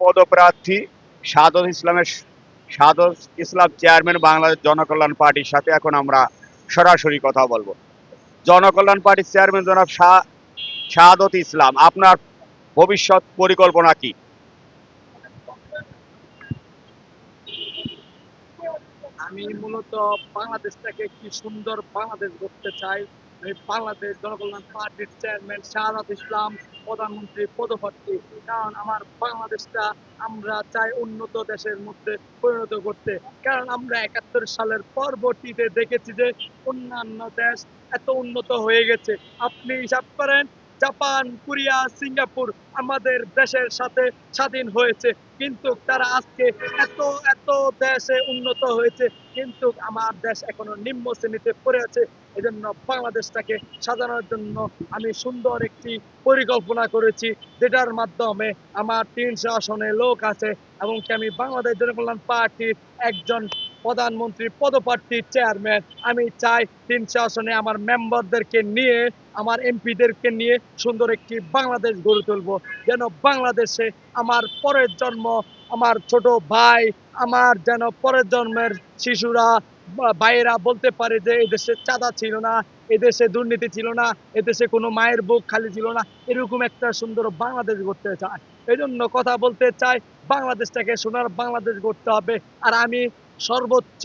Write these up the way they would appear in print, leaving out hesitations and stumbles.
পদপ্রার্থী সাদত ইসলামের সাদত ইসলাম চেয়ারম্যান বাংলাদেশ জনকল্যাণ পার্টির সাথে এখন আমরা সরাসরি কথা বলবো। জনকল্যাণ পার্টির চেয়ারম্যান জনাব সাদত ইসলাম, আপনার ভবিষ্যৎ পরিকল্পনা কি? আমি মূলত বাংলাদেশটাকে কি সুন্দর বাংলাদেশ গড়তে চাই। আমি বাংলাদেশ জনকল্যাণ পার্টির চেয়ারম্যান শাহাদাত ইসলাম, প্রধানমন্ত্রী পদপ্রার্থী। কারণ আমার বাংলাদেশটা আমরা চাই উন্নত দেশের মধ্যে পরিণত করতে। কারণ আমরা 71 সালের পরবর্তীতে দেখেছি যে অন্যান্য দেশ এত উন্নত হয়ে গেছে। আপনি হিসাব করেন, জাপান, কোরিয়া, সিঙ্গাপুর আমাদের দেশের সাথে স্বাধীন হয়েছে, কিন্তু তারা আজকে এত এত দেশে উন্নত হয়েছে, কিন্তু আমার দেশ এখনো নিম্ন শ্রেণীতে পড়ে আছে। এজন্য বাংলাদেশটাকে সাজানোর জন্য আমি সুন্দর একটি পরিকল্পনা করেছি, যেটার মাধ্যমে আমার 300 আসনে লোক আছে এবং আমি বাংলাদেশ জনকল্যাণ পার্টির একজন প্রধানমন্ত্রী পদপ্রার্থী চেয়ারম্যান। আমি চাই 300 আসনে আমার মেম্বারদেরকে নিয়ে, আমার এমপিদেরকে নিয়ে সুন্দর একটি বাংলাদেশ গড়ে তুলবো, যেন বাংলাদেশে আমার পরের জন্ম, আমার ছোট ভাই, আমার যেন পরের জন্মের শিশুরা ভাইয়েরা বলতে পারে যে এই দেশে চাঁদা ছিল না, এদেশে দুর্নীতি ছিল না, এদেশে কোনো মায়ের বুক খালি ছিল না। এরকম একটা সুন্দর বাংলাদেশ গড়তে চায়। এই জন্য কথা বলতে চাই, বাংলাদেশটাকে সোনার বাংলাদেশ গড়তে হবে। আর আমি সর্বোচ্চ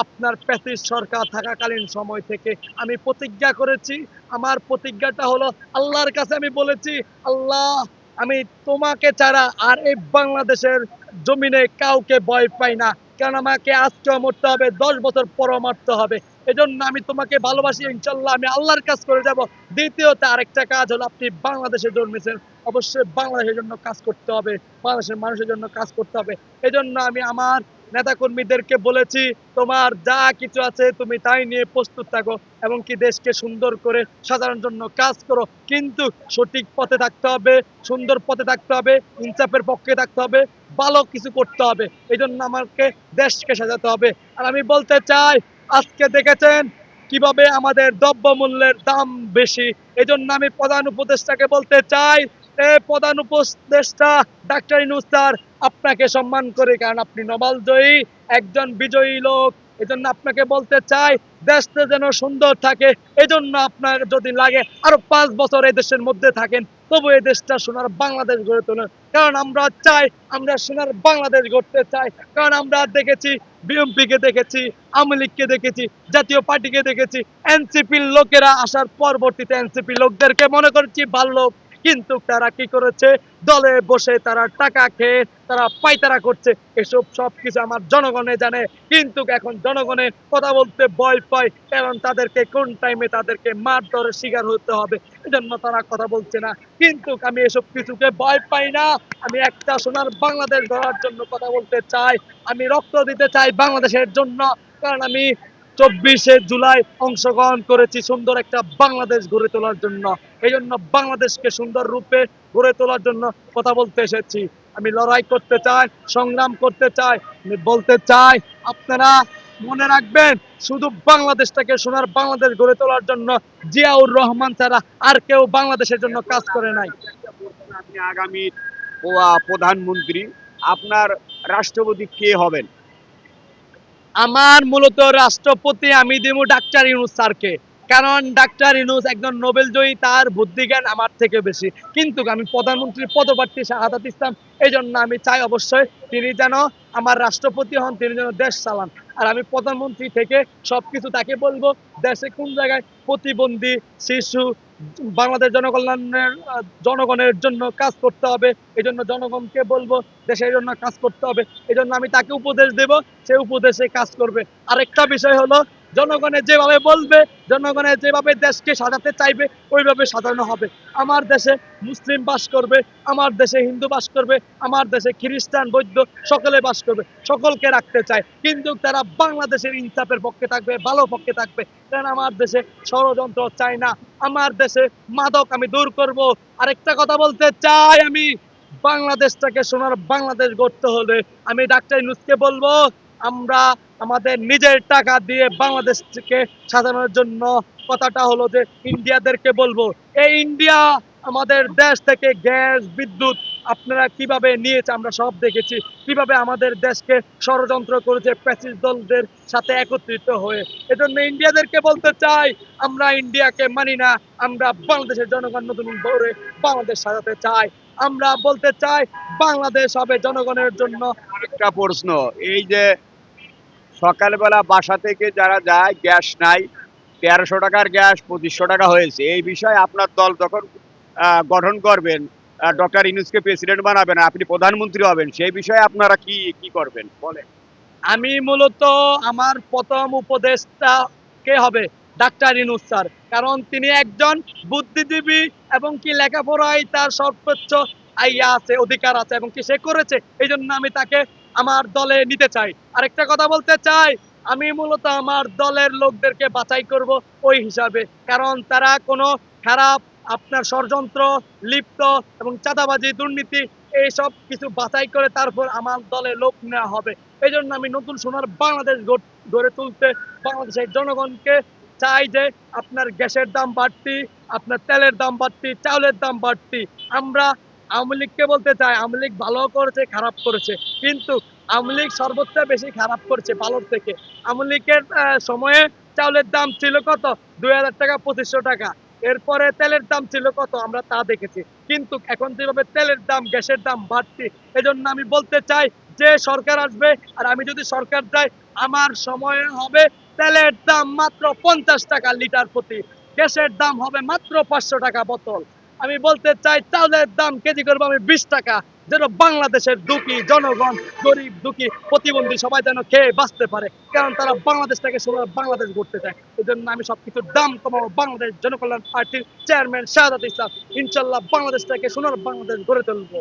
আপনার প্যাসিস্ট সরকার থাকাকালীন সময় থেকে আমি প্রতিজ্ঞা করেছি। আমার প্রতিজ্ঞাটা হলো, আল্লাহর কাছে আমি বলেছি, আল্লাহ, আমি তোমাকে ছাড়া আর এই বাংলাদেশের জমিনে কাউকে ভয় পাই না। কারণ আমাকে আজকেও মরতে হবে, 10 বছর পরও মরতে হবে। এজন্য আমি তোমাকে ভালোবাসি, ইনশাল্লাহ আমি আল্লাহর কাজ করে যাব। দ্বিতীয়ত আরেকটা কাজ হলো, আপনি বাংলাদেশে জন্মেছেন, অবশ্যই বাংলাদেশের জন্য কাজ করতে হবে, বাংলাদেশের মানুষের জন্য কাজ করতে হবে। এজন্য আমি আমার নেতাকর্মীদেরকে বলেছি, তোমার যা কিছু আছে তুমি তাই নিয়ে প্রস্তুত থাকো এবং কি দেশকে সুন্দর করে সাজানোর জন্য কাজ করো, কিন্তু সঠিক পথে থাকতে হবে, সুন্দর পথে থাকতে হবে, ইনসাফের পক্ষে থাকতে হবে, ভালো কিছু করতে হবে। এই জন্য আমাকে দেশকে সাজাতে হবে। আর আমি বলতে চাই, আজকে দেখেছেন কিভাবে আমাদের দ্রব্যমূল্যের দাম বেশি। এই জন্য আমি প্রধান উপদেষ্টাকে বলতে চাই, প্রধান উপদেষ্টা ডাক্তার ইউনূস স্যার, আপনাকে সম্মান করি, কারণ আপনি নোবেল জয়ী একজন বিজয়ী লোক। এজন্য আপনাকে বলতে চাই, দেশটা যেন সুন্দর থাকে। এজন্য আপনার যদি লাগে আরো 5 বছর এই দেশের মধ্যে থাকেন, তবু এই দেশটা সোনার বাংলাদেশ গড়ে তোলেন। কারণ আমরা চাই, আমরা সোনার বাংলাদেশ গড়তে চাই। কারণ আমরা দেখেছি, বিএনপিকে দেখেছি, আওয়ামী লীগকে দেখেছি, জাতীয় পার্টিকে দেখেছি, এনসিপির লোকেরা আসার পরবর্তীতে এনসিপি লোকদেরকে মনে করছি ভালো লোক, কিন্তু তারা কি করেছে, দলে বসে তারা টাকা খেয়ে তারা পায়তারা করছে। এসব সবকিছু আমার জনগণে জানে, কিন্তু এখন জনগণের কথা বলতে ভয় পায়, কারণ তাদেরকে কোন টাইমে তাদেরকে মারধরের শিকার হতে হবে, এজন্য তারা কথা বলছে না। কিন্তু আমি এসব কিছুকে ভয় পাই না। আমি একটা সোনার বাংলাদেশ গড়ার জন্য কথা বলতে চাই। আমি রক্ত দিতে চাই বাংলাদেশের জন্য, কারণ আমি 24শে জুলাই অংশগ্রহণ করেছি সুন্দর একটা বাংলাদেশ গড়ে তোলার জন্য। এই জন্য বাংলাদেশকে সুন্দর রূপে গড়ে তোলার জন্য কথা বলতে এসেছি। আমি লড়াই করতে চাই, সংগ্রাম করতে চাই। আমি বলতে চাই, আপনারা মনে রাখবেন, শুধু বাংলাদেশটাকে সোনার বাংলাদেশ গড়ে তোলার জন্য জিয়াউর রহমান ছাড়া আর কেউ বাংলাদেশের জন্য কাজ করে নাই। আপনি আগামী প্রধানমন্ত্রী, আপনার রাষ্ট্রপতি কে হবেন? আমার মূলত রাষ্ট্রপতি আমি দিব ডাক্তার ইউনূস স্যারকে। কারণ ডাক্তার ইউনূস একজন নোবেল জয়ী, তার বুদ্ধিজ্ঞান আমার থেকে বেশি। কিন্তু আমি প্রধানমন্ত্রীর পদপ্রার্থী শাহাদাত ইসলাম, এই জন্য আমি চাই অবশ্যই তিনি যেন আমার রাষ্ট্রপতি হন, তিনি যেন দেশ চালান। আর আমি প্রধানমন্ত্রী থেকে সবকিছু তাকে বলবো, দেশে কোন জায়গায় প্রতিবন্ধী শিশু, বাংলাদেশ জনগণের জন্য কাজ করতে হবে। এই জন্য জনগণকে বলবো দেশের জন্য কাজ করতে হবে। এই জন্য আমি তাকে উপদেশ দেব, সে উপদেশে কাজ করবে। আরেকটা বিষয় হলো, জনগণের যেভাবে বলবে, জনগণের যেভাবে দেশকে সাজাতে চাইবে, ওইভাবে সাজানো হবে। আমার দেশে মুসলিম বাস করবে, আমার দেশে হিন্দু বাস করবে, আমার দেশে খ্রিস্টান বৌদ্ধ সকলে বাস করবে, সকলকে রাখতে চায়, কিন্তু তারা বাংলাদেশের ইনসাফের পক্ষে থাকবে, ভালো পক্ষে থাকবে। কারণ আমার দেশে ষড়যন্ত্র চাই না, আমার দেশে মাদক আমি দূর করব। আরেকটা কথা বলতে চাই, আমি বাংলাদেশটাকে সোনার বাংলাদেশ গড়তে হলে আমি ডাক্তার ইউনূসকে বলবো, আমরা আমাদের নিজের টাকা দিয়ে বাংলাদেশকে সাজানোর জন্য, কথাটা হলো যে ইন্ডিয়াদেরকে বলবো, এই ইন্ডিয়া আমাদের দেশ থেকে গ্যাস বিদ্যুৎ আপনারা কিভাবে নিয়েছে আমরা সব দেখেছি, কিভাবে আমাদের দেশকে ষড়যন্ত্র করেছে ফ্যাসিস্ট দলদের সাথে একত্রিত হয়ে। এজন্য ইন্ডিয়াদেরকে বলতে চাই, আমরা ইন্ডিয়াকে মানি না, আমরা বাংলাদেশের জনগণ নতুন করে বাংলাদেশ সাজাতে চাই। আমরা বলতে চাই বাংলাদেশ হবে জনগণের জন্য। একটা প্রশ্ন, এই যে সকালবেলা বাসা থেকে যারা যায় গ্যাস নাই, 1300 টাকার গ্যাস 2500 টাকা হয়েছে, এই বিষয়ে আপনার দল যখন গঠন করবেন, ডক্টর ইউনূসকে প্রেসিডেন্ট বানাবেন, আপনি প্রধানমন্ত্রী হবেন, সেই বিষয়ে আপনারা কি কি করবেন বলেন? আমি মূলত আমার প্রথম উপদেষ্টা কে হবে, ডাক্তার ইউনূস স্যার। কারণ তিনি একজন বুদ্ধিজীবী এবং কি লেখাপড়ায় তার সর্বোচ্চ আছে, অধিকার আছে এবং কি সে করেছে। এই জন্য আমি তাকে আমার দলে নিতে চাই। আরেকটা কথা বলতে চাই, আমি মূলত আমার দলের লোকদেরকে বাছাই করব ওই হিসাবে, কারণ তারা কোনো খারাপ আপনার ষড়যন্ত্র লিপ্ত এবং চাঁদাবাজি দুর্নীতি এইসব কিছু বাছাই করে তারপর আমার দলে লোক নেওয়া হবে। এই জন্য আমি নতুন সোনার বাংলাদেশ গড়ে তুলতে বাংলাদেশের জনগণকে চাই যে আপনার গ্যাসের দাম বাড়তি, আপনার তেলের দাম বাড়তি, চাউলের দাম বাড়তি। আমরা আওয়ামী লীগকে বলতে চাই, আওয়ামী লীগ ভালো করেছে খারাপ করেছে, কিন্তু আওয়ামী লীগ সর্বোচ্চ বেশি খারাপ করেছে ভালোর থেকে। আওয়ামী লীগের সময়ে চাউলের দাম ছিল কত, 2000 টাকা 2500 টাকা। এরপরে তেলের দাম ছিল কত আমরা তা দেখেছি, কিন্তু এখন যেভাবে তেলের দাম গ্যাসের দাম বাড়তি, এজন্য আমি বলতে চাই যে সরকার আসবে আর আমি যদি সরকার যাই, আমার সময়ে হবে তেলের দাম মাত্র 50 টাকা লিটার প্রতি, গ্যাসের দাম হবে মাত্র 500 টাকা বোতল। আমি বলতে চাই চাউলের দাম কেজি করবো আমি 20 টাকা, যেন বাংলাদেশের দুঃখী জনগণ, গরিব দুঃখী প্রতিবন্ধী সবাই যেন খেয়ে বাঁচতে পারে, কারণ তারা বাংলাদেশটাকে সোনার বাংলাদেশ গড়তে চায়। এই জন্য আমি সবকিছুর দাম কমাবো। বাংলাদেশ জনকল্যাণ পার্টির চেয়ারম্যান শাহাদাত ইসলাম, ইনশাল্লাহ বাংলাদেশটাকে সোনার বাংলাদেশ গড়ে তুলবো।